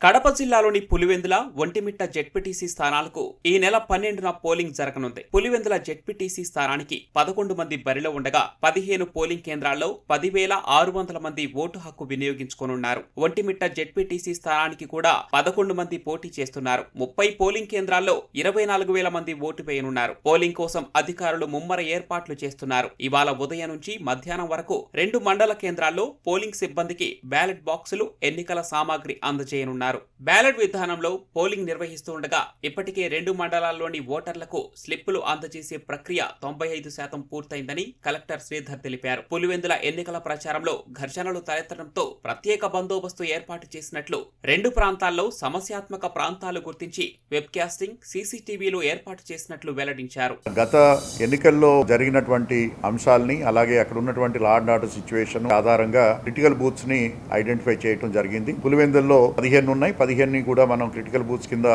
కడప జిల్లాలోని పులివెందుల, ఒంటిమిట్ట జెడ్పీటీసీ స్థానాలకు ఈ నెల 12న పోలింగ్ జరగనుంది. పులివెందుల జెడ్పీటీసీ స్థానానికి 11 మంది బరిలో ఉండగా 15 పోలింగ్ కేంద్రాల్లో 10,600 మంది ఓటు హక్కు వినియోగించుకోనున్నారు. ఒంటిమిట్ట జెడ్పీటీసీ స్థానానికి కూడా 11 మంది పోటీ చేస్తున్నారు. 30 పోలింగ్ కేంద్రాల్లో 24,000 మంది ఓటు వేయనున్నారు. పోలింగ్ కోసం అధికారులు ముమ్మర ఏర్పాట్లు చేస్తున్నారు. ఇవాళ ఉదయం నుంచి మధ్యాహ్నం వరకు 2 మండల కేంద్రాల్లో పోలింగ్ సిబ్బందికి బ్యాలెట్ బాక్సులు, ఎన్నికల సామాగ్రి అందజేయనున్నారు. బ్యాలెట్ విధానంలో పోలింగ్ నిర్వహిస్తుండగా ఇప్పటికే 2 మండలాల్లోని ఓటర్లకు స్లిప్పులు అందజేసే ప్రక్రియ 95% పూర్తయిందని కలెక్టర్ శ్రీధర్ తెలిపారు. పులివెందుల ఎన్నికల ప్రచారంలో ఘర్షణలు తలెత్తడంతో ప్రత్యేక బందోబస్తు ఏర్పాటు చేసినట్లు, 2 ప్రాంతాల్లో సమస్యాత్మక ప్రాంతాలు గుర్తించి వెబ్ కాస్టింగ్, సీసీటీవీలు ఏర్పాటు చేసినట్లు వెల్లడించారు. గత ఎన్నికల్లో జరిగినటువంటి అంశాలని, అలాగే అక్కడ ఉన్నటువంటి లా అండ్ ఆర్డర్ సిచ్యువేషన్ ఆధారంగా క్రిటికల్ బూత్స్ ని ఐడెంటిఫై చేయడం జరిగింది. పులివెందుల్లో 15 ఉన్నాయి. 15 కూడా మనం క్రిటికల్ బూత్స్ కింద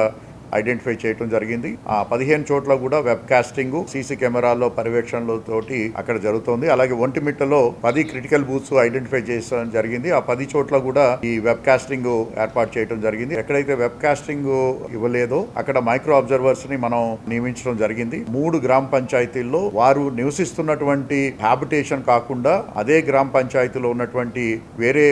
ఐడెంటిఫై చేయడం జరిగింది. ఆ 15 చోట్ల కూడా వెబ్ కాస్టింగ్, సీసీ కెమెరాల్లో పర్యవేక్షణలతోటి అక్కడ జరుగుతోంది. అలాగే ఒంటిమిట్టలో 10 క్రిటికల్ బూత్స్ ఐడెంటిఫై చేయడం జరిగింది. ఆ 10 చోట్ల కూడా ఈ వెబ్ కాస్టింగ్ ఏర్పాటు చేయడం జరిగింది. ఎక్కడైతే వెబ్ కాస్టింగ్ ఇవ్వలేదో అక్కడ మైక్రో అబ్జర్వర్స్ ని మనం నియమించడం జరిగింది. 3 గ్రామ పంచాయతీల్లో వారు నివసిస్తున్నటువంటి హ్యాబిటేషన్ కాకుండా అదే గ్రామ పంచాయతీలో ఉన్నటువంటి వేరే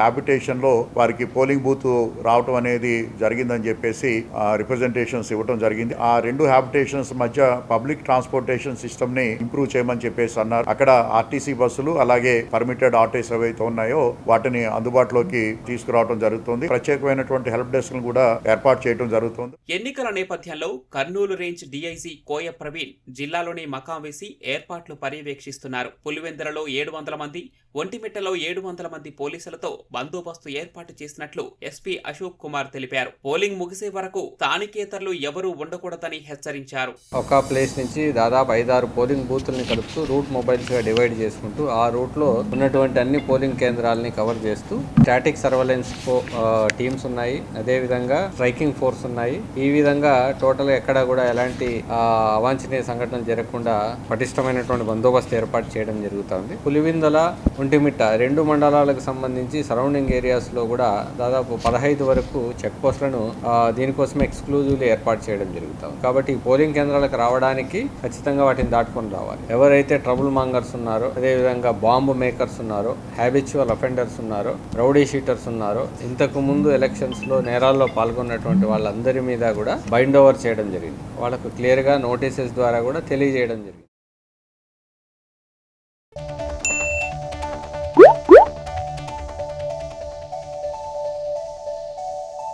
హ్యాబిటేషన్ లో వారికి పోలింగ్ బూత్ రావటం అనేది జరిగిందని చెప్పేసి రిప్రజెంటేషన్స్ ఇవ్వడం జరిగింది. ఆ 2 హ్యాబిటేషన్స్ మధ్య పబ్లిక్ ట్రాన్స్పోర్టేషన్ సిస్టమ్ ని ఇంప్రూవ్ చేయమని చెప్పేసి అన్నారు. అక్కడ ఆర్టీసీ బస్సులు, అలాగే పర్మిటెడ్ ఆటోస్ ఏవైతే ఉన్నాయో వాటిని అందుబాటులోకి తీసుకురావడం జరుగుతుంది. ప్రత్యేకమైనటువంటి హెల్ప్ డెస్క్ కూడా ఏర్పాటు చేయడం జరుగుతుంది. ఎన్నికల నేపథ్యంలో కర్నూలు రేంజ్ డీఐజీ కోయ ప్రవీణ్ జిల్లాలోని మకాం వేసి ఏర్పాట్లు పర్యవేక్షిస్తున్నారు. పులివెందులలో 700 మంది, ఒంటిమిట్టలో 700 మంది పోలీసులతో బందోబస్తు ఏర్పాటు చేసినట్లు ఎస్పీ అశోక్ కుమార్ తెలిపారు. పోలింగ్ ముగిసే వరకు స్థానికేతరులు ఎవరూ ఉండకూడదని హెచ్చరించారు. ఒక ప్లేస్ నుంచి దాదాపు 5-6 పోలింగ్ బూత్లని కలుపుతూ రూట్ మొబైల్స్ గా డివైడ్ చేసుకుంటూ ఆ రూట్ లో ఉన్నటువంటి అన్ని పోలింగ్ కేంద్రాలని కవర్ చేస్తూ స్టాటిక్ సర్వేలెన్స్ టీమ్స్ ఉన్నాయి, అదే విధంగా స్ట్రైకింగ్ ఫోర్స్ ఉన్నాయి. ఈ విధంగా టోటల్ ఎక్కడ కూడా ఎలాంటి అవాంఛనీయ సంఘటనలు జరగకుండా పటిష్టమైనటువంటి బందోబస్తు ఏర్పాటు చేయడం జరుగుతుంది. పులివెందుల, ఒంటిమిట్ట 2 మండలాలకు సంబంధించి సరౌండింగ్ ఏరియాస్ లో కూడా దాదాపు 15 వరకు చెక్ పోస్టులను దీనికోసం ఎక్స్క్లూజివ్లీ ఏర్పాటు చేయడం జరుగుతుంది. కాబట్టి పోలింగ్ కేంద్రాలకు రావడానికి ఖచ్చితంగా వాటిని దాటుకొని రావాలి. ఎవరైతే ట్రబుల్ మాంగర్స్ ఉన్నారో, అదేవిధంగా బాంబు మేకర్స్ ఉన్నారో, హ్యాబిచువల్ అఫెండర్స్ ఉన్నారో, రౌడీ షీటర్స్ ఉన్నారో, ఇంతకు ముందు ఎలక్షన్స్ లో నేరాల్లో పాల్గొన్నటువంటి వాళ్ళందరి మీద కూడా బైండ్ ఓవర్ చేయడం జరిగింది. వాళ్ళకు క్లియర్ గా నోటీసెస్ ద్వారా కూడా తెలియజేయడం జరిగింది.